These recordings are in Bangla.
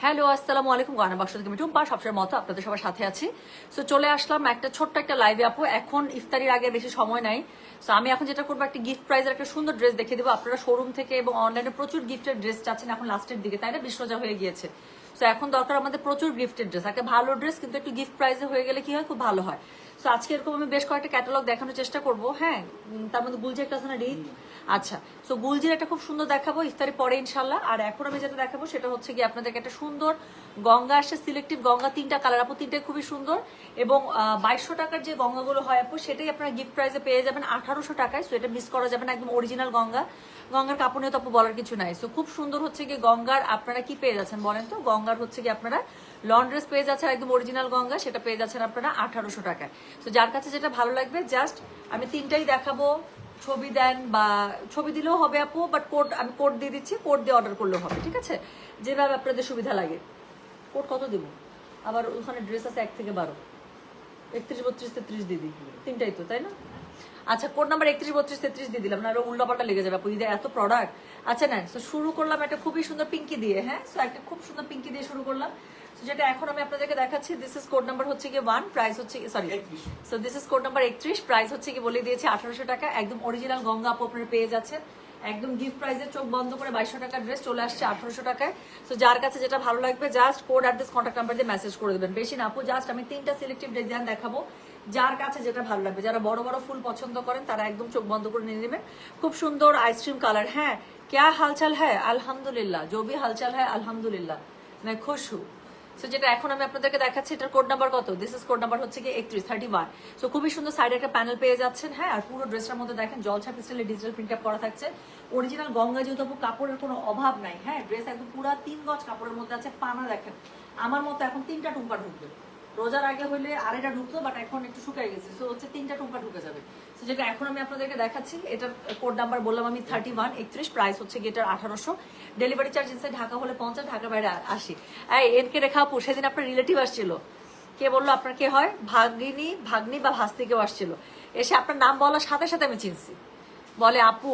হ্যালো, আসসালামু আলাইকুম। গয়না বাক্স থেকে আমি টুম্পা সবসময় মতো আপনাদের সবার সাথে আছি। সো চলে আসলাম একটা ছোট্ট একটা লাইভে আপু। এখন ইফতারির আগে বেশি সময় নাই। সো আমি এখন যেটা করবো, একটা গিফট প্রাইজের একটা সুন্দর ড্রেস দেখিয়ে দেবো। আপনারা শোরুম থেকে এবং অনলাইনে প্রচুর গিফটের ড্রেস চাচ্ছেন এখন লাস্টের দিকে, তাই না? বিশ্বজা হয়ে গিয়েছে। সো এখন দরকার আমাদের প্রচুর গিফটের ড্রেস, একটা ভালো ড্রেস কিন্তু একটু গিফট প্রাইজে হয়ে গেলে কি হয়, খুব ভালো হয়। সো আজকে এরকম আমি বেশ কয়েকটা ক্যাটালগ দেখানোর চেষ্টা করবো। হ্যাঁ, তার মধ্যে গুলজি একটা আছে না, রিদ। আচ্ছা, সো গুলজির একটা খুব সুন্দর দেখাবো ইফতারি পরে ইনশাল্লাহ। আর এখন আমি যেটা দেখাবো সেটা হচ্ছে কি, আপনাদেরকে একটা সুন্দর গঙ্গা আসছে, সিলেক্টিভ গঙ্গা, 3টা কালার আপু, 3টাই খুবই সুন্দর। এবং 2200 টাকার যে গঙ্গাগুলো হয় আপু, সেটাই আপনারা গিফট প্রাইজে পেয়ে যাবেন 1800 টাকায়। সো এটা মিস করা যাবে না, একদম অরিজিনাল গঙ্গা। গঙ্গার কাপড় নিয়ে তো আপু বলার কিছু নাই। সো খুব সুন্দর হচ্ছে কি গঙ্গার, আপনারা কি পেয়ে যাচ্ছেন বলেন তো? গঙ্গার হচ্ছে কি আপনারা লং ড্রেস পেয়ে যাচ্ছেন, একদম অরিজিনাল গঙ্গা, সেটা পেয়ে যাচ্ছেন আপনারা 1800 টাকায়। তো যার কাছে যেটা ভালো লাগবে, জাস্ট আমি 3টাই দেখাবো, ছবি দেন বা ছবি দিলেও হবে আপু, বাট কোড আমি কোড দিয়ে দিচ্ছি, কোড দিয়ে অর্ডার করলেও হবে, ঠিক আছে? যেভাবে আপনাদের সুবিধা লাগে। কোড কত দিব? আবার ওখানে ড্রেস আছে 1 থেকে 12, 31, 32, 33 দিদি, 3টাই তো, তাই না? আচ্ছা, কোড নাম্বার 31, 32, 33 দিয়ে দিলাম না, আরো উল্টাপাল্টা লেগে যাবে আপু, ঈদে এত প্রোডাক্ট। আচ্ছা নেন, তো শুরু করলাম একটা খুবই সুন্দর পিঙ্কি দিয়ে। হ্যাঁ, সো একটা খুব সুন্দর পিঙ্কি দিয়ে শুরু করলাম। যেটা এখন আমি আপনাদেরকে দেখাচ্ছি, দিস ইজ কোড নাম্বার হচ্ছে কি 1, প্রাইস হচ্ছে sorry, so this is code number 31, price হচ্ছে কি বলে দিয়েছি 1800 টাকা। একদম অরিজিনাল গঙ্গা আপু আপনারা পেয়ে যাচ্ছেন, একদম গিফট প্রাইসে চোখ বন্ধ করে 2200 টাকার ড্রেস চলে আসছে 1800 টাকায়। তো যার কাছে যেটা ভালো লাগবে, just code address contact number দিয়ে মেসেজ করে দেবেন। বেশি না আপু, জাস্ট আমি 3টা সিলেক্টিভ ডিজাইন দেখাবো, যার কাছে যেটা ভালো লাগবে। যারা বড় বড় ফুল পছন্দ করেন তারা একদম চোখ বন্ধ করে নিয়ে নেবেন। খুব সুন্দর আইসক্রিম কালার। হ্যাঁ, ক্যা হালচাল হ্যাঁ? আলহামদুলিল্লাহ, जो भी হালচাল হ্যাঁ আলহামদুলিল্লাহ, मैं खुश हूँ। সো যেটা এখন আমি আপনাদেরকে দেখাচ্ছি, এটার কোড নাম্বার কত? দিস ইজ কোড নাম্বার হচ্ছে কি 31। সো খুবই সুন্দর সাইডে একটা প্যানেল পেয়ে যাচ্ছেন। হ্যাঁ, আর পুরো ড্রেসটার মধ্যে দেখেন জলছাপ স্টাইলে ডিজিটাল প্রিন্ট আপ করা থাকছে। অরিজিনাল গঙ্গা যেহেতু আপু, কাপড়ের কোনো অভাব নাই। হ্যাঁ, ড্রেস একদম পুরো 3 গজ কাপড়ের মধ্যে আছে। পানা দেখেন, আমার মতো এখন 3টা টুম্পা ঢুকবে। রোজার আগে হইলে আড়াইটা ঢুকতো, বাট এখন একটু শুকাই গেছে। সো হচ্ছে 3টা টুম্পা ঢুকে যাবে। সো যেটা এখন আমি আপনাদেরকে দেখাচ্ছি, এটার কোড নাম্বার বললাম আমি 31, প্রাইস হচ্ছে গেটার 1800। ডেলিভারি চার্জ ইনসাইড ঢাকা হলে 50, ঢাকার বাইরে 80। এই এনকে রেখা আপু, সেদিন আপনার রিলেটিভ আসছিল, কে বললো আপনার কে হয়, ভাগ্নি বা ভাস্তি কেউ আসছিল, এসে আপনার নাম বলার সাথে সাথে আমি চিনছি। বলে আপু,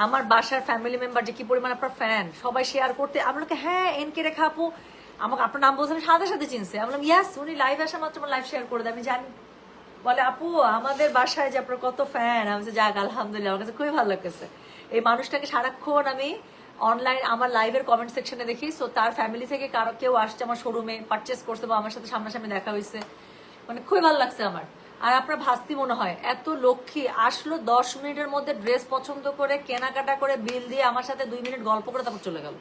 আমার বাসার ফ্যামিলি মেম্বার যে কি পরিমাণ আপনার ফ্যান, সবাই শেয়ার করতে। আমি বললাম হ্যাঁ এনকে রেখা আপু, আমাকে আপনার নাম বলছেন, সাথে সাথে চিনছে। আমি বললাম ইয়াস, উনি লাইভ আসা মাত্র আমার লাইভ শেয়ার করে দেয়, আমি জানি। বলে আপু, আমাদের বাসায় যে আপনার কত ফ্যান। আমি বলছি যাক আলহামদুলিল্লাহ, আমার কাছে খুবই ভালো লাগতেছে। এই মানুষটাকে সারাক্ষণ আমি অনলাইন আমার লাইভের কমেন্ট সেকশনে দেখি। সো তার ফ্যামিলি থেকে কারো কেউ আসছে আমার শোরুমে, পারচেস করতে বা আমার সাথে সামনাসামনি দেখা হয়েছে, মানে খুবই ভালো লাগছে আমার। আর আপনার ভাস্তি মনে হয় এত লক্ষ্মী, আসলো 10 মিনিটের মধ্যে ড্রেস পছন্দ করে কেনাকাটা করে বিল দিয়ে আমার সাথে 2 মিনিট গল্প করে তারপর চলে গেল।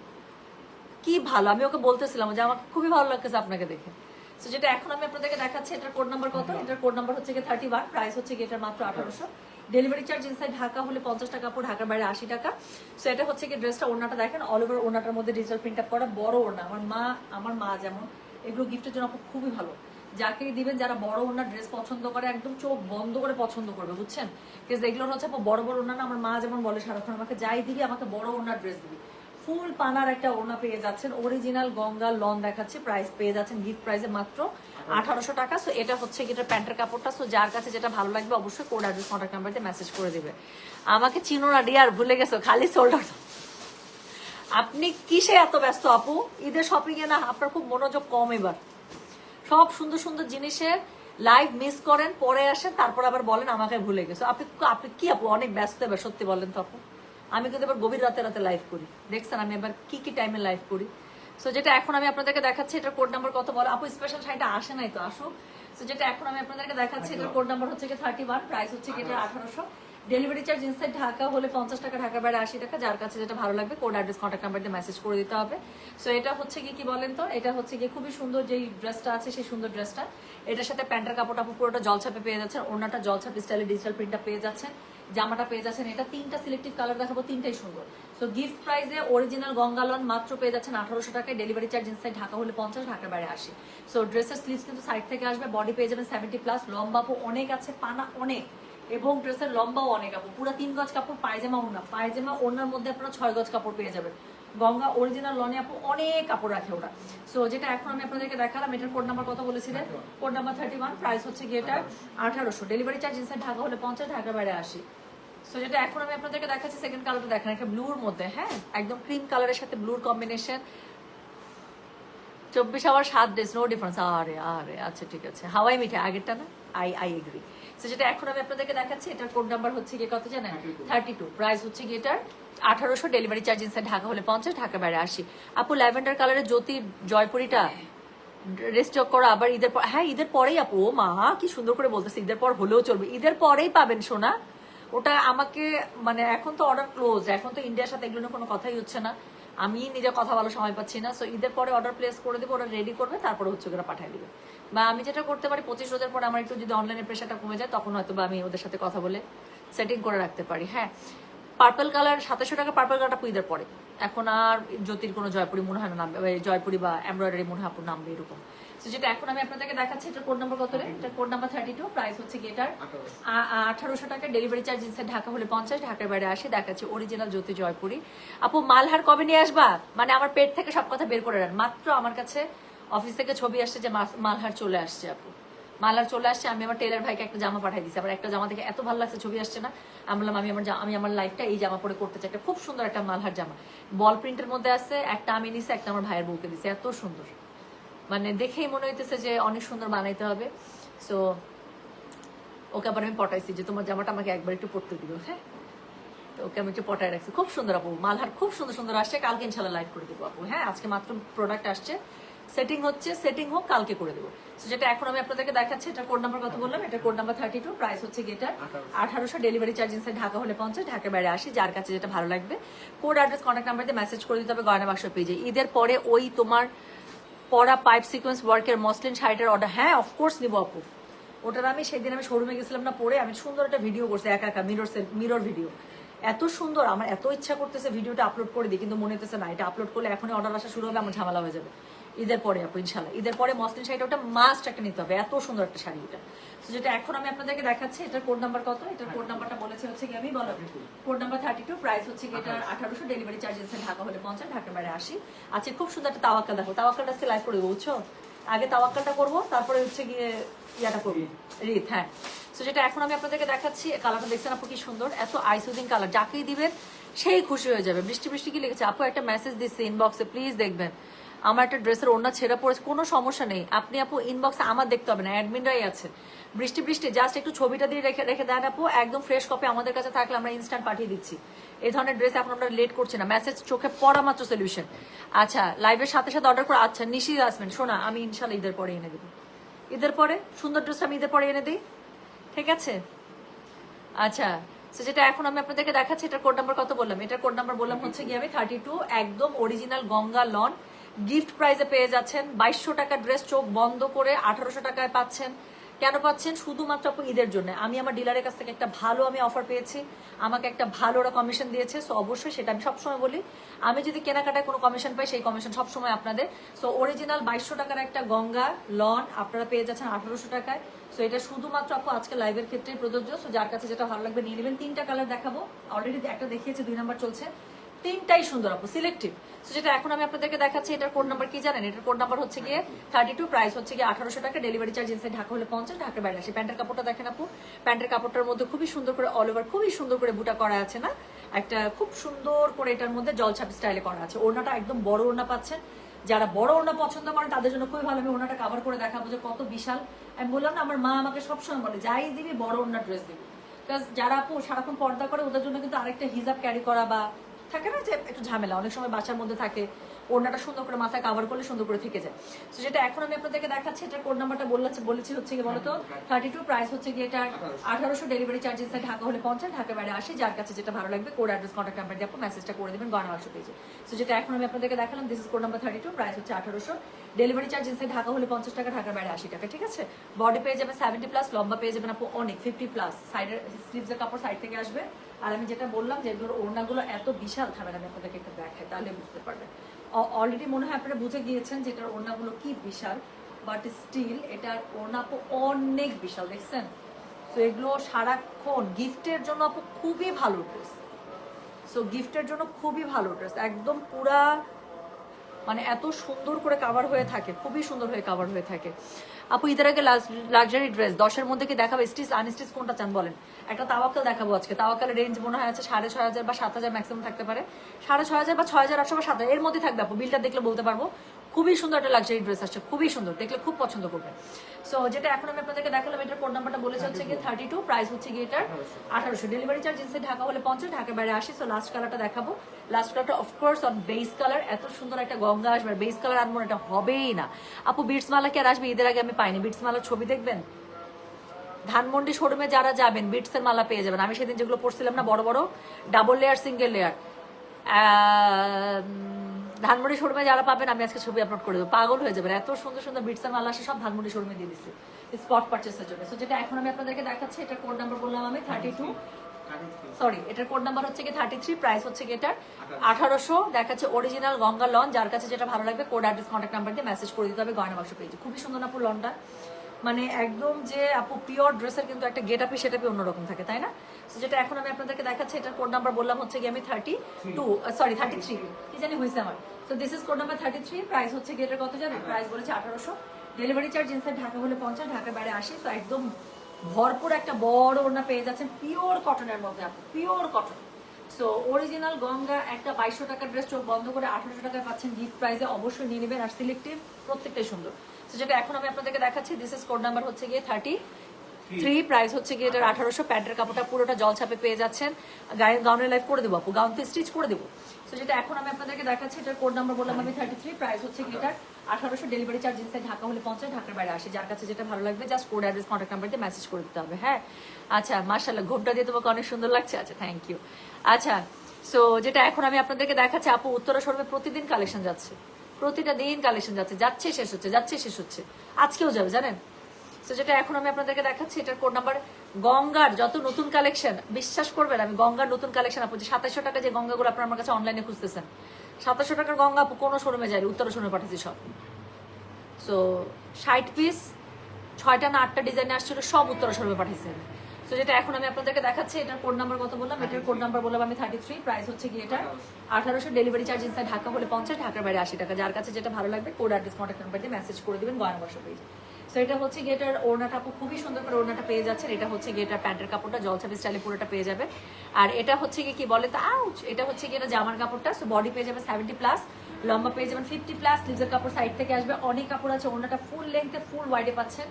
কি ভালো, আমি ওকে বলতেছিলাম যে আমার খুবই ভালো লাগতেছে আপনাকে দেখে। তো যেটা এখন আমি আপনাদেরকে দেখাচ্ছি, এটার কোড নাম্বার কত? এটার কোড নাম্বার হচ্ছে 31, প্রাইস হচ্ছে এটার মাত্র 1800। ডেলিভারি চার্জ ইনসাইড ঢাকা হলে 50 টাকা, পুরো ঢাকার বাইরে 80 টাকা। সো এটা হচ্ছে কি ড্রেসটা, ওড়নাটা দেখেন অল ওভার ওড়নাটার মধ্যে ডিজিটাল প্রিন্ট আপ করা বড় ওড়না। আমার মা যেমন এগুলো গিফটের জন্য খুবই ভালো। যাকে দিবেন, যারা বড় ওড়নার ড্রেস পছন্দ করে, একদম চোখ বন্ধ করে পছন্দ করবে, বুঝছেন? বিকজ এগুলো হচ্ছে বড় বড় ওড়না না। আমার মা যেমন বলে সারাক্ষণ, আমাকে যাই দিবি আমাকে বড় ওড়নার ড্রেস দিবি। ফুল পানার একটা ওড়না পেয়ে যাচ্ছেন, অরিজিনাল গঙ্গা লন দেখাচ্ছে, প্রাইস পেয়ে যাচ্ছেন গিফট প্রাইসে মাত্র 1800 টাকা। সো এটা হচ্ছে কি প্যান্টের কাপড়টা। সো যার কাছে যেটা ভালো লাগবে অবশ্যই কোড অ্যাড্রেস কন্ট্যাক্ট নাম্বার দিয়ে মেসেজ করে দিবে। আমাকে চিনো না ডিয়ার, ভুলে গেছো, খালি সোল্ড আউট। আপনি কিসে এত ব্যস্ত আপু? ঈদের শপিং এ না আপনার খুব মনোযোগ কম এবার। সব সুন্দর সুন্দর জিনিসের লাইভ মিস করেন, পরে আসেন, তারপর আবার বলেন আমাকে ভুলে গেছো। আপনি কি আপু অনেক ব্যস্ত এবার, সত্যি বলেন তো আপু? আমি কিন্তু এবার গভীর রাতে রাতে লাইভ করি, দেখছেন আমি এবার কি টাইমে লাইভ করি। সো যেটা এখন আমি আপনাদেরকে দেখাচ্ছি, এটার কোড নাম্বার কত বলো আপু? স্পেশাল শাড়িটা আসে নাই তো, আসুক। সো যেটা এখন আমি আপনাদেরকে দেখাচ্ছি, এটার কোড নাম্বার হচ্ছে 31, প্রাইস হচ্ছে এটা 1800। ডেলিভারি চার্জ ইনসাইড ঢাকা হলে 50 টাকা, ঢাকার বাইরে 80 টাকা। যার কাছে যেটা ভালো লাগবে কোড অ্যাড্রেস কন্ট্যাক্ট নাম্বার দিয়ে মেসেজ করে দিতে হবে। সো এটা হচ্ছে কি বলেন তো, এটা হচ্ছে গিয়ে খুবই সুন্দর যেই ড্রেসটা আছে, সেই সুন্দর ড্রেসটা। এটার সাথে প্যান্টের কাপড়টা আপু পুরোটা জলছাপে পেয়ে যাচ্ছেন, ওড়নাটা জলছাপ স্টাইলে ডিজিটাল প্রিন্টটা পেয়ে যাচ্ছেন, জামাটা পেয়ে যাচ্ছেন। এটা 3টা সিলেক্টিভ কালার দেখাবো, 3টাই সুন্দর। সো গিফট প্রাইসে অরিজিনাল গঙ্গালন মাত্র পেয়ে যাচ্ছেন 1800 টাকায়। ডেলিভারি চার্জ ইনসাইড ঢাকা হলে 50, ঢাকার বাইরে 80। সো ড্রেসের স্লিভস কিন্তু সাইড থেকে আসবে, বডি পেয়ে যাবেন 70+, লম্বা আপু অনেক আছে, পানা অনেক, এবং ড্রেসের লম্বাও অনেক আপু, পুরো 3 গজ কাপড়। পায়জামা ওড়নার মধ্যে আপনারা 6 গজ কাপড় পেয়ে যাবেন। গঙ্গা অরিজিনাল লনে আপু অনেক কাপড় রাখে ওরা। সো যেটা এখন আমি আপনাদেরকে দেখালাম, এটার কোড নাম্বার কত বলেছিলেন? কোড নাম্বার 31, প্রাইস হচ্ছে গিয়ে এটা 1800। ডেলিভারি চার্জ ইনসাইড ঢাকা হলে 50, ঢাকার বাইরে 80। সো যেটা এখন আমি আপনাদেরকে দেখাচ্ছি, সেকেন্ড কালারটা দেখেন, একটা ব্লুর মধ্যে। হ্যাঁ, একদম ক্রিম কালারের সাথে ব্লুর combination. 24 hour 7 days, no difference. আরে আরে আচ্ছা ঠিক আছে, হাওয়াই মিঠাই আগেরটা না, আই এগ্রি। তো যেটা এখন আমি আপনাদেরকে দেখাচ্ছি, এটার কোড নাম্বার হচ্ছে গিয়ে কত জানেন? 32। প্রাইস হচ্ছে গিয়ে এটার 1800, ডেলিভারি চার্জ ইনসাইড ঢাকা হলে 50, ঢাকা বাইরে 80। আপু ল্যাভেন্ডার কালারের জ্যোতি জয়পুরিটা রেস্টক করো আবার ঈদের পর। হ্যাঁ ঈদের পরেই আপু, ও মা কি সুন্দর করে বলতেছে, ঈদের পর হলেও চলবে, ঈদের পরেই পাবেন সোনা। ওটা আমাকে মানে এখন তো অর্ডার ক্লোজ, এখন তো ইন্ডিয়ার সাথে এগুলো কোনো কথাই হচ্ছে না, আমি নিজে কথা বলার সময় পাচ্ছি না। সো ঈদের পরে অর্ডার প্লেস করে দেবো, ওরা রেডি করবে, তারপরে হচ্ছে ওরা পাঠিয়ে দিবে। বা আমি যেটা করতে পারি 25 রোজের পরে আমার একটু যদি অনলাইনে প্রেশারটা কমে যায়, তখন হয়তো বা আমি ওদের সাথে কথা বলে সেটিং করে রাখতে পারি। হ্যাঁ পার্পল কালার 2700 টাকা, পার্পল কালারটা ঈদের পরে। এখন আর জ্যোতির কোনো জয়পুরি মনে হয় না নামবে, জয়পুরি বা এমব্রয়ডারি মনে হয় নামবে এরকম। তো যেটা এখন আমি আপনাদেরকে দেখাচ্ছি, এটা কোড নাম্বার কত রে? এটা কোড নাম্বার 32, প্রাইস হচ্ছে গেটার 1800 টাকা, ডেলিভারি চার্জ ইনসাইড ঢাকা হলে 50, ঢাকার বাইরে 80। দেখাচ্ছি অরিজিনাল জ্যোতি জয়পুরি। আপু মালহার কবে নিয়ে আসবা? মানে আমার পেট থেকে সব কথা বের করে রান। মাত্র আমার কাছে অফিস থেকে ছবি আসছে যে মালহার চলে আসছে আপু, মালার চলে আসছে। আমি আমার টেলার ভাইকে একটা জামা পাঠিয়ে দিচ্ছি, আবার একটা জামা দেখে এত ভালো লাগছে, ছবি আসছে না, আমি বললাম আমি আমার লাইফটা এই জামা পরে করতে চাই। একটা খুব সুন্দর একটা মালহার জামা, বল প্রিন্টের মধ্যে আছে, একটা আমি নিছি, একটা আমার ভাইয়ের বউকে দিচ্ছে, এত সুন্দর, মানে দেখেই মনে হইতেছে যে অনেক সুন্দর বানাইতে হবে। সো ওকে আবার আমি পটাইছি যে তোমার জামাটা আমাকে একবার একটু পরতে দিও। হ্যাঁ তো ওকে আমি একটু পটাই রাখছি। খুব সুন্দর আপু, মালহার খুব সুন্দর সুন্দর আসছে, কালকে ইনশাল্লাহ লাইভ করে দেবো আপু। হ্যাঁ আজকে মাত্র প্রোডাক্ট আসছে, সেটিং হচ্ছে, সেটিং হোক, কালকে করে দেবো। যেটা এখন আমি আপনাদেরকে দেখাচ্ছি, এটা কোড নাম্বার কত বললাম? এটা কোড নাম্বার 32, প্রাইস হচ্ছে গেটার 1800, ডেলিভারি চার্জ ইনসাইড ঢাকা হলে 50, ঢাকার বাইরে 80। যার কাছে যেটা ভালো লাগবে কোড অ্যাড্রেস কন্ট্যাক্ট নাম্বার দিয়ে মেসেজ করে দিতে হবে গয়না বাক্স পেজে। ঈদের পরে ওই তোমার পরা পাইপ সিকোয়েন্স ওয়ার্কের মসলিন শাড়িটার অর্ডার, হ্যাঁ অফকোর্স নিবো আপু। ওটার আমি সেদিন আমি শোরুমে গেছিলাম না, পরে আমি সুন্দর একটা ভিডিও করছি, একা একা মিরর ভিডিও, এত সুন্দর। আমার এত ইচ্ছা করতেছে ভিডিওটা আপলোড করে দিই, কিন্তু মনে হতেছে না, এটা আপলোড করলে এখনই অর্ডার আসা শুরু হবে, আমার ঝামেলা হয়ে যাবে। ঈদের পরে আপু ইনশাল্লাহ, ঈদের পরে মসলিন শাড়িটা ওটা মাস্ট একটা নিতে হবে, এত সুন্দর একটা শাড়ি এটা। তো যেটা এখন আমি আপনাদেরকে দেখাচ্ছি, এটার কোড নাম্বার কত? এটার কোড নাম্বারটা বলেছে হচ্ছে কি, আমি বলো, কোড নাম্বার 32, প্রাইস হচ্ছে কি এটার 1800, ডেলিভারি চার্জ ঢাকা হলে 50, ঢাকার বাইরে 80। আচ্ছা খুব সুন্দর একটা তাওয়াক্কাল, দেখো তাওয়াক্কালটা আজকে লাইভ করে দেবো, বুঝছো? আগে তাওয়াক্কালটা করবো, তারপরে হচ্ছে গিয়ে ইয়াটা করবো, রিত। হ্যাঁ তো যেটা এখন আমি আপনাদেরকে দেখাচ্ছি, কালারটা দেখছেন আপু কি সুন্দর, এত আইসুদিং কালার, যাকেই দিবেন সেই খুশি হয়ে যাবে। বৃষ্টি বৃষ্টি কি লিখেছে আপু? একটা মেসেজ দিচ্ছে ইনবক্সে, প্লিজ দেখবেন আমার একটা ড্রেসের ওড়না ছেঁড়া পড়েছে, কোনো সমস্যা নেই, আপনি আপু ইনবক্সে আমার দেখতে হবে না, অ্যাডমিনরাই আছে। বৃষ্টি বৃষ্টি জাস্ট একটু ছবিটা দিয়ে রেখে দেন আপু, একদম ফ্রেশ কপি আমাদের কাছে থাকলে আমরা ইনস্ট্যান্ট পাঠিয়ে দিচ্ছি। এই ধরনের ড্রেস এখন আমরা লেট করছি না, মেসেজ চোখে পড়া মাত্র সলিউশন। আচ্ছা লাইভের সাথে সাথে অর্ডার করে, আচ্ছা নিশি আসবেন, শোনা আমি ইনশাল্লাহ ঈদের পরে এনে দেবো, ঈদের পরে সুন্দর ড্রেসটা আমি ঈদের পরে এনে দিই, ঠিক আছে? আচ্ছা যেটা এখন আমি আপনাদেরকে দেখাচ্ছি, এটার কোড নাম্বার কত বললাম? এটার কোড নাম্বার বললাম হচ্ছে গিয়ে আমি 32, একদম অরিজিনাল গঙ্গা লন, গিফট প্রাইজে পেয়ে যাচ্ছেন। 2200 টাকা ড্রেস চোখ বন্ধ করে 1800 টাকায় পাচ্ছেন। কেন পাচ্ছেন? শুধুমাত্র আপনি ঈদের জন্য। আমি আমার ডিলারের কাছ থেকে একটা ভালো আমি অফার পেয়েছি, আমাকে একটা ভালো ওরা কমিশন দিয়েছে। সো অবশ্যই সেটা আমি সবসময় বলি, আমি যদি কেনাকাটায় কোনো কমিশন পাই সেই কমিশন সবসময় আপনাদের। সো অরিজিনাল 2200 টাকার একটা গঙ্গা লন আপনারা পেয়ে যাচ্ছেন 1800 টাকায়। সো এটা শুধুমাত্র আপু আজকে লাইভের ক্ষেত্রে প্রযোজ্য। সো যার কাছে যেটা ভালো লাগবে নিয়ে নেবেন। 3টা কালার দেখাবো, অলরেডি একটা দেখিয়েছি, 2 নাম্বার চলছে, 3টাই সুন্দর আপু, সিলেক্টিভ। সো যেটা এখন আমি আপনাদেরকে দেখাচ্ছি, এটার কোড নাম্বার কি জানেন? এটার কোড নাম্বার হচ্ছে গিয়ে 32, প্রাইস হচ্ছে গিয়ে 1800 টাকা, ডেলিভারি চার্জ ইনসাইড ঢাকা হলে 50, ঢাকার বাইরে আসে। প্যান্টের কাপড়টা দেখেন আপু, প্যান্টের কাপড়টার মধ্যে খুবই সুন্দর করে অল ওভার খুবই সুন্দর করে বুটা করা আছে না, একটা খুব সুন্দর করে এটার মধ্যে জলছাপ স্টাইলে করা আছে। ওড়নাটা একদম বড় ওড়না পাচ্ছেন, যারা বড় ওড়না পছন্দ করেন তাদের জন্য খুবই ভালো। আমি ওড়নাটা কাভার করে দেখাবো যে কত বিশাল। আমি বললাম না, আমার মা আমাকে সবসময় বলে যাই দিবি বড় ওড়না ড্রেস দিবি, বিকজ যারা আপু সারাক্ষণ পর্দা করে ওদের জন্য কিন্তু আরেকটা হিজাব ক্যারি করা বা থাকে না যে একটু ঝামেলা, অনেক সময় বাসার মধ্যে থাকে, ওড়নাটা সুন্দর করে মাথায় কাভার করলে সুন্দর করে থেকে যায়। তো যেটা এখন আমি আপনাদেরকে দেখাচ্ছি, এটার কোড নাম্বারটা বলেছি হচ্ছে কি বলতো 32, প্রাইস হচ্ছে গিয়ে এটা 1800, ডেলিভারি চার্জ ইনসাইড ঢাকা হলে 50, ঢাকার বাইরে 80। যার কাছে যেটা ভালো লাগবে কোড অ্যাড্রেস কন্ট্যাক্ট নাম্বার দিয়ে আপনি মেসেজটা করে দেবেন গয়না বাক্স পেজে। তো যেটা এখন আমি আপনাদেরকে দেখালাম, this is code number 32, price হচ্ছে 1800, ডেলিভারি চার্জ ইনসাইড ঢাকা হলে 50 টাকা, ঢাকার বাইরে 80 টাকা, ঠিক আছে? বডি পেয়ে যাবেন 70+, লম্বা পেয়ে যাবেন আপু অনেক 50+, সাইডের স্লিভসের কাপড় সাইড থেকে আসবে। আর আমি যেটা বললাম যে এগুলোর ওড়নাগুলো এত বিশাল, থাকবে আমি আপনাদেরকে একটু দেখাই তাহলে বুঝতে পারবেন। অলরেডি মনে হয় আপনারা বুঝে গিয়েছেন যে এটার ওড়নাগুলো কি বিশাল, বাট স্টিল এটার ওড়না আপু অনেক বিশাল, দেখছেন? তো এগুলো সারাক্ষণ গিফটের জন্য আপু খুবই ভালো ড্রেস। সো গিফটের জন্য খুবই ভালো ড্রেস, একদম পুরা মানে এত সুন্দর করে কাভার হয়ে থাকে, খুবই সুন্দর হয়ে কাভার হয়ে থাকে। আপু ঈদের আগে লাক্সারি ড্রেস 10-এর মধ্যে কি দেখাবো? স্টিচ আনস্টিচ কোনটা চান বলেন? একটা তাওয়াক্কাল দেখাবো আজকে। তাওয়াক্কালের রেঞ্জ মনে হয় আছে 6500 বা 7000 ম্যাক্সিমাম থাকতে পারে, 6500 বা 6800 বা 7000 এর মধ্যে থাকবে আপু, বিলটা দেখলে বলতে পারবো। খুবই সুন্দর একটা লাক্সারি ড্রেস আসছে, খুবই সুন্দর, দেখলে খুব পছন্দ করবে। সো যেটা এখন আমি আপনাদেরকে দেখালাম, এটার কোড নাম্বারটা বলেছে হচ্ছে গিয়ে 32, প্রাইস হচ্ছে গিয়ে এটার 1800, ডেলিভারি চার্জ ইনসাইড ঢাকা হলে 50, ঢাকার বাইরে 80। সো লাস্ট কালারটা দেখাবো, লাস্ট কালারটা অফকোর্স অন বেস কালার, এত সুন্দর একটা গঙ্গা আসবে, বেস কালার আনবো এটা হবেই না আপু। বিটস মালা কি আর আসবে? ঈদের আগে আমি পাইনি বিটস মালার ছবি দেখবেন, ধানমন্ডি শোরুমে যারা যাবেন বিটসের মালা পেয়ে যাবেন। আমি সেদিন যেগুলো পড়ছিলাম না বড় বড় double layer single layer, Dhanmondi শোরুমে যারা পাবেন আমি আজকে ছবি আপলোড করে দেবো, পাগল হয়ে যাবেন, এত সুন্দর সুন্দর বিটসের মালা আসে, সব ধানমন্ডি শোরুমে দিয়ে দিচ্ছি স্পট পারচেসের জন্য। সো যেটা এখন আমি আপনাদেরকে দেখাচ্ছি, এটার কোড নাম্বার বললাম আমি 32, সরি এটার কোড নাম্বার হচ্ছে কি 33, প্রাইস হচ্ছে কি এটার 1800, দেখাচ্ছে অরিজিনাল গঙ্গা লন। যার কাছে যেটা ভালো লাগবে কোড অ্যাড্রেস কন্ট্যাক্ট নাম্বার দিয়ে মেসেজ করে দিতে হবে গয়না বাক্স পেয়েছে। খুবই সুন্দর আপু লনটা, মানে একদম যে আপু পিওর ড্রেসের কিন্তু একটা গেট আপি সেটা অন্যরকম থাকে, তাই না? তো যেটা এখন আমি আপনাদেরকে দেখাচ্ছি, এটার কোড নাম্বার বললাম হচ্ছে কি আমি 33, কি জানি হয়েছে আমার। তো this is code number 33, price হচ্ছে কি এটার কত যাবে, প্রাইস বলেছে 1800, ডেলিভারি চার্জ ইনসাইড ঢাকা হলে 50, ঢাকার বাইরে 80। তো একদম ভরপুর একটা বড় ওড়না পেয়ে যাচ্ছেন পিওর কটনের মধ্যে আপু, pure cotton. So original Ganga একটা 2200 টাকার ড্রেস চোখ বন্ধ করে 1800 টাকায় পাচ্ছেন গিফট প্রাইসে, অবশ্যই নিয়ে নেবেন। আর সিলেক্টিভ প্রত্যেকটাই সুন্দর। তো যেটা এখন আমি আপনাদেরকে দেখাচ্ছি, দিস ইজ কোড নাম্বার হচ্ছে গিয়ে 33, প্রাইস হচ্ছে গিয়ে এটার 1800, প্যান্টের কাপড়টা পুরোটা জল ছাপে পেয়ে যাচ্ছেন। গাউনের লাইফ করে দেবো আপু, গাউন স্টিচ করে দেবো। তো যেটা এখন আমি আপনাদেরকে দেখাচ্ছি, এটার কোড নাম্বার বললাম আমি 33, প্রাইস হচ্ছে গিয়ে এটার 1800, ডেলিভারি চার্জ ইনসাইড ঢাকা হলে 50, ঢাকার বাইরে 80। যার কাছে যেটা ভালো লাগবে just code address contact number দিয়ে মেসেজ করে দিতে হবে। হ্যাঁ আচ্ছা, মাশাআল্লাহ ঘোমটা দিয়ে তোমাকে অনেক সুন্দর লাগছে, আচ্ছা থ্যাংক ইউ। আচ্ছা সো যেটা এখন আমি আপনাদেরকে দেখাচ্ছি, আপু উত্তরা শোরুমে প্রতিদিন কালেকশন যাচ্ছে, প্রতিটা দিন কালেকশন যাচ্ছে, যাচ্ছে শেষ হচ্ছে, যাচ্ছে শেষ হচ্ছে, আজকেও যাবে জানেন। তো যেটা এখন আমি আপনাদেরকে দেখাচ্ছি, এটার কোড নাম্বার গঙ্গার যত নতুন কালেকশন, বিশ্বাস করবেন আমি গঙ্গার নতুন কালেকশন আপু যে 2700 টাকা যে গঙ্গাগুলো আপনার আমার কাছে অনলাইনে খুঁজতেছেন, 2700 টাকার গঙ্গা আপু কোনো শোরুমে যায়, উত্তরা শোরুমে পাঠাচ্ছি সব। সো 60 পিস 6টা না 8টা ডিজাইনে আসছিল, সব উত্তরা শোরুমে পাঠিয়েছেন। তো যেটা এখন আমি আপনাদেরকে দেখাচ্ছি, এটার কোড নাম্বার কত বললাম, এটার কোড নাম্বার বললাম আমি 33, প্রাইস হচ্ছে গিয়ে এটা 1800, ডেলিভারি চার্জ ইনসাইড ঢাকা হলে 50, ঢাকার বাইরে 80 টাকা। যার কাছে যেটা ভালো লাগবে কোড অ্যাড্রেস কন্ট্যাক্ট নাম্বার দিয়ে মেসেজ করে দিবেন গয়না বাক্স পেজ। সো এটা হচ্ছে গিয়ে এটার ওড়নাটা আপু খুবই সুন্দর করে ওড়নাটা পেয়ে যাচ্ছেন। এটা হচ্ছে গিয়ে এটার প্যান্টের কাপড়টা জলছাপি স্টাইলে পুরোটা পেয়ে যাবে। আর এটা হচ্ছে গিয়ে কি বলে তা আউচ, এটা হচ্ছে গিয়ে এটা জামার কাপড়টা। সো বডি পেয়ে যাবে 70+, লম্বা পেয়ে যাবেন 50+, স্লিভসের কাপড় সাইড থেকে আসবে, অনেক কাপড় আছে, ওড়নাটা ফুল লেন্থে ফুল ওয়াইডে পাচ্ছেন।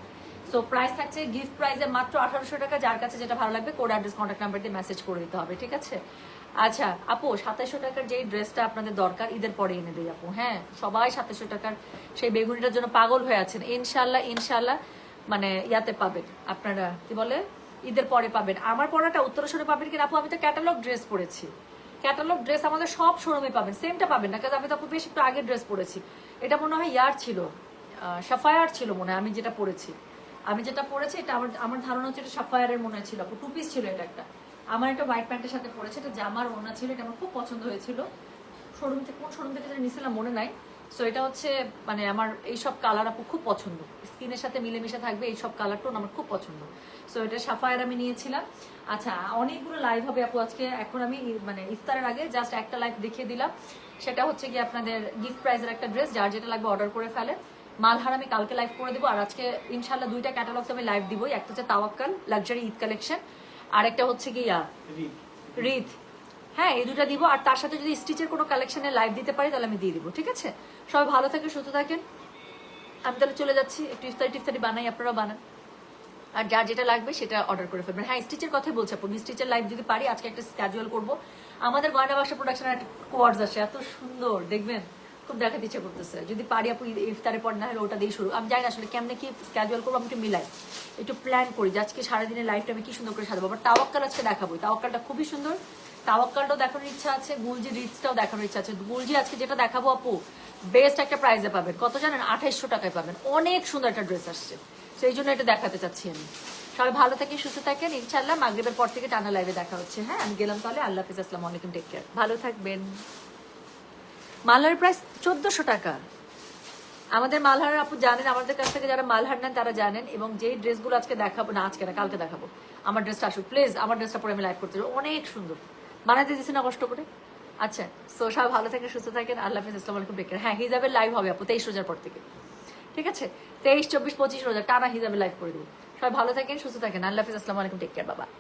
সো প্রাইস থাকছে গিফট প্রাইসে মাত্র 1800 টাকা। যার কাছে যেটা ভালো লাগবে কোড অ্যাড্রেস কন্ট্যাক্ট নাম্বার দিয়ে মেসেজ করে দিতে হবে, ঠিক আছে? আচ্ছা আপু 2700 টাকার যেই ড্রেসটা আপনাদের দরকার ঈদের পরে এনে দিই আপু। হ্যাঁ সবাই 2700 টাকার সেই বেগুনিটার জন্য পাগল হয়ে আছেন, ইনশাল্লাহ ইনশাল্লাহ মানে ইয়াতে পাবেন আপনারা, কি বলে ঈদের পরে পাবেন। আমার পড়াটা উত্তরা শোরুমে পাবেন কিনা আপু, আমি তো ক্যাটালগ ড্রেস পরেছি, ক্যাটালগ ড্রেস আমাদের সব শোরুমে পাবেন, সেমটা পাবেন না, কারণ আমি তো আপু বেশ একটু আগে ড্রেস পরেছি। এটা মনে হয় ইয়ার ছিল, সাফায়ার ছিল মনে হয়, আমি যেটা পরেছি এটা আমার ধারণা হচ্ছে এটা সাফায়ারের মনে ছিল আপু, 2 পিস ছিল এটা একটা। আমার একটা হোয়াইট প্যান্টের সাথে পরেছে, এটা জামার ওড়না ছিল, এটা আমার খুব পছন্দ হয়েছিল। শোরুম থেকে কোন শোরুম থেকে যেটা নিয়েছিলাম মনে নাই। সো এটা হচ্ছে মানে আমার এইসব কালার আপু খুব পছন্দ, স্কিনের সাথে মিলেমিশে থাকবে এইসব কালার টোন আমার খুব পছন্দ। সো এটা সাফায়ার আমি নিয়েছিলাম। আচ্ছা অনেকগুলো লাইভ হবে আপু আজকে, এখন আমি মানে ইফতারের আগে জাস্ট একটা লাইভ দেখিয়ে দিলাম, সেটা হচ্ছে কি আপনাদের গিফট প্রাইজের একটা ড্রেস, যার যেটা লাগবে অর্ডার করে ফেলেন। মালহার আমি কালকে লাইভ করে দেবো, আর আজকে ইনশাল্লাহ 2টা ক্যাটালগ তো আমি লাইভ দিবই, একটা হচ্ছে তাওয়াক্কাল লাক্সারি ঈদ কালেকশন, আর একটা হচ্ছে কি রিদ। হ্যাঁ এই 2টা দিব, আর তার সাথে যদি স্টিচের কোনো কালেকশনে লাইভ দিতে পারি তাহলে আমি দিয়ে দিব, ঠিক আছে? সবাই ভালো থাকেন, সুস্থ থাকেন। আমি তাহলে চলে যাচ্ছি, একটু ইফতারি বানাই, আপনারা বানান, আর যার যেটা লাগবে সেটা অর্ডার করে ফেলবেন। হ্যাঁ স্টিচের কথাই বলছি আপনি, স্টিচের লাইভ যদি পারি আজকে একটা স্ক্যাজুয়াল করবো। আমাদের গয়না বাক্স প্রোডাকশনের একটা কোয়ার্স আসে, এত সুন্দর দেখবেন, খুব দেখাতে ইচ্ছে করতেছে। যদি পারি আপু ইফতারের পর না হলে ওটা দিয়ে শুরু, আমি জানি না আসলে কেমনে কি স্ক্যাজুয়াল করবো, আমি একটু মিলাই, একটু প্ল্যান করি যে আজকে সারাদিনের লাইফটা আমি কি সুন্দর করে সাজাবো। আবার তাওয়াক্কাল আজকে দেখাবো, তাওয়াক্কালটা খুবই সুন্দর, তাওয়াক্কালটাও দেখানোর ইচ্ছা আছে, গুলজি রিচটাও দেখানোর ইচ্ছা আছে। গুলজি আজকে যেটা দেখাবো আপু বেস্ট একটা প্রাইজে পাবেন, কত জানেন? 2800 টাকায় পাবেন, অনেক সুন্দর একটা ড্রেস আসছে, সেই জন্য এটা দেখাতে চাচ্ছি আমি। সবাই ভালো থাকেন, সুস্থ থাকেন, ইনশাল্লাহ মাগরিবের পর থেকে টানা লাইভে দেখা হচ্ছে। হ্যাঁ আমি গেলাম তাহলে, আল্লাহ হাফিজ, আসসালামু আলাইকুম, টেক কেয়ার, ভালো থাকবেন। মালহার প্রাইস 1400 টাকা। আমাদের মালহার আপু জানেন, আমাদের কাছ থেকে যারা মালহার নেন তারা জানেন। এবং যেই ড্রেসগুলো আজকে দেখাবো, না আজকে না কালকে দেখাবো, আমার ড্রেসটা আসুক প্লিজ, আমার ড্রেসটা পরে আমি লাইভ করতে যাবো, অনেক সুন্দর বানাতে দিচ্ছি না কষ্ট করে। আচ্ছা সো সবাই ভালো থাকেন, সুস্থ থাকেন, আল্লাহ হাফিজ, আসসালামু আলাইকুম, টেক কেয়ার। হ্যাঁ হিজাবের লাইভ হবে আপু 23 রোজার পর থেকে, ঠিক আছে? 23, 24, 25 রোজা টানা হিজাবে লাইভ করে দেবো। সবাই ভালো থাকেন, সুস্থ থাকেন, আল্লাহ হাফিজ, আসসালামু আলাইকুম, টেক কেয়ার, বাবা।